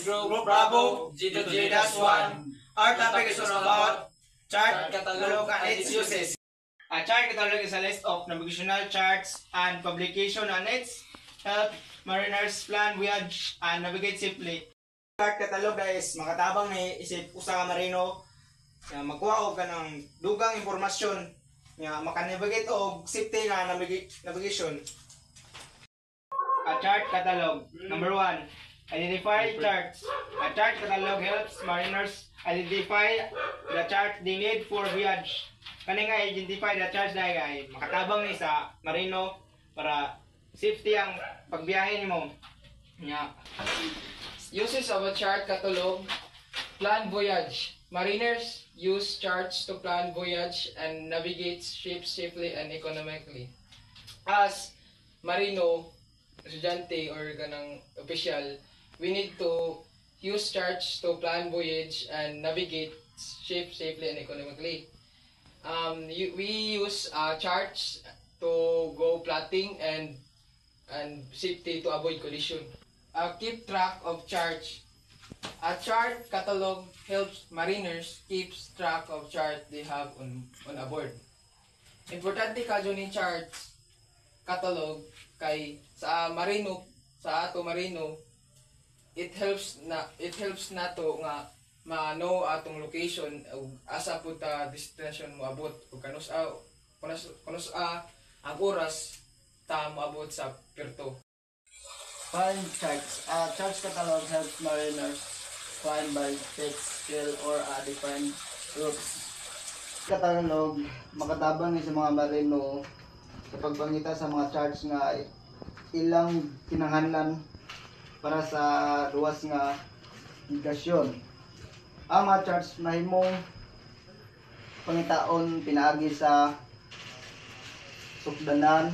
is Group Bravo G2J-1. Our topic is about chart catalog and its uses. A chart catalog is a list of navigational charts and publication on its help mariners plan voyage and navigate safely. Chart catalog is makatabang na isip usa ka marino na magkuha og kanang dugang impormasyon nga maka-navigate og safety nga navigation. A chart catalog. Number 1. Identify charts. A chart catalog helps mariners identify the charts they need for voyage. Kani nga identify the charts dahil ay makatabang ni sa marino para safety ang pagbiyahe nimo. Nya. Uses of a chart catalog. Plan voyage. Mariners use charts to plan voyage and navigate ships safely and economically. As marino, estudyante or ganang official, we need to use charts to plan voyage and navigate ships safely and economically. We use charts to go plotting and safety to avoid collision. Keep track of charts. A chart catalog helps mariners keep track of charts they have on aboard. Importante kadyo ni charts catalog kay sa ato marino it helps nato nga ma-know atong location ug asa pud ta destination mo abot ug kanus ang oras ta moabot sa Puerto. Find charts. Charts catalog helps mariners find by fixed, fill, or defined routes. Catalog makatabang ni sa mga marino sa pagbangita sa mga charts nga ilang kinahanglan para sa luwas nga navigasyon. Ang mga charts mahimong pangitaon pinaagi sa sukdanan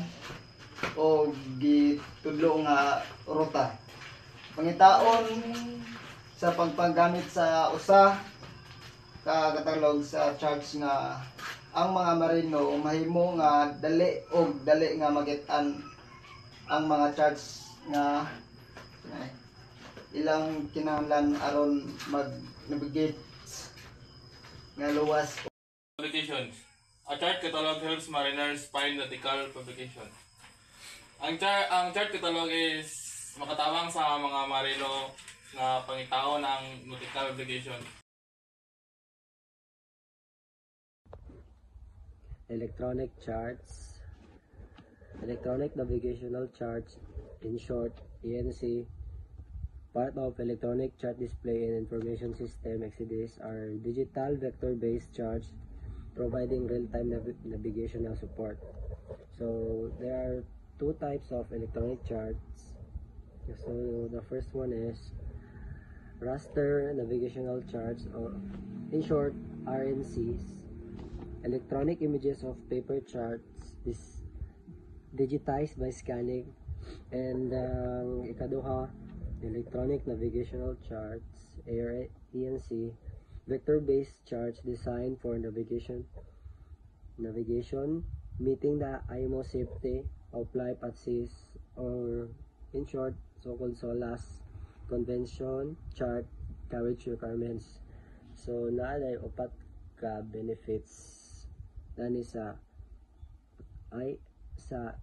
o gitudlo nga ruta. Pangitaon sa pagpagamit sa usa ka catalog sa charts nga ang mga marino mahimo nga dali nga makit-an ang mga charts nga ilang kinahanglan aron mag-navigate nga luwas. Publications. A chart catalog helps mariners find nautical publication. Ang chart catalog is makatabang sa mga marino na pangitao ng nautical publication. Electronic charts. Electronic navigational charts, in short, ENC, part of electronic chart display and information system (ECDIS) are digital vector-based charts providing real-time navigational support. So there are two types of electronic charts. So the first one is raster navigational charts, or in short, RNCs. Electronic images of paper charts is digitized by scanning. And ikaduha, electronic navigational charts, ENC, vector-based charts designed for navigation, meeting the IMO safety of life at seas, or in short, so-called SOLAS convention chart carriage requirements. So naalay upat ka benefits dani sa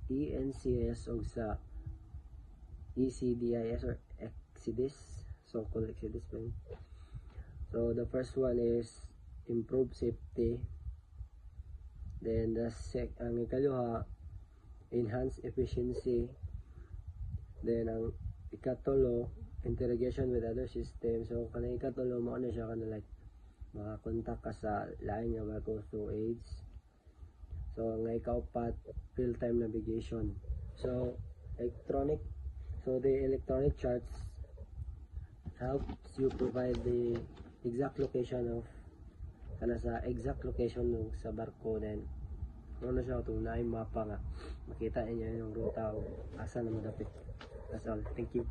ENCS o sa ECDIS or ECDIS, so-called ECDIS. So the first one is improve safety. Then ang ikaduha, enhance efficiency. Then ang ikatulo, integration with other systems. So kanang ikatulo mo na siya kana like makakontak ka sa lain nga bago through aids. So ang ikaupat, real-time navigation. So the electronic charts helps you provide the exact location of exact location ng sa barko. Then ano siya itong naay mapa nga makita niya yung ruta o asa na madapit. That's all. Thank you.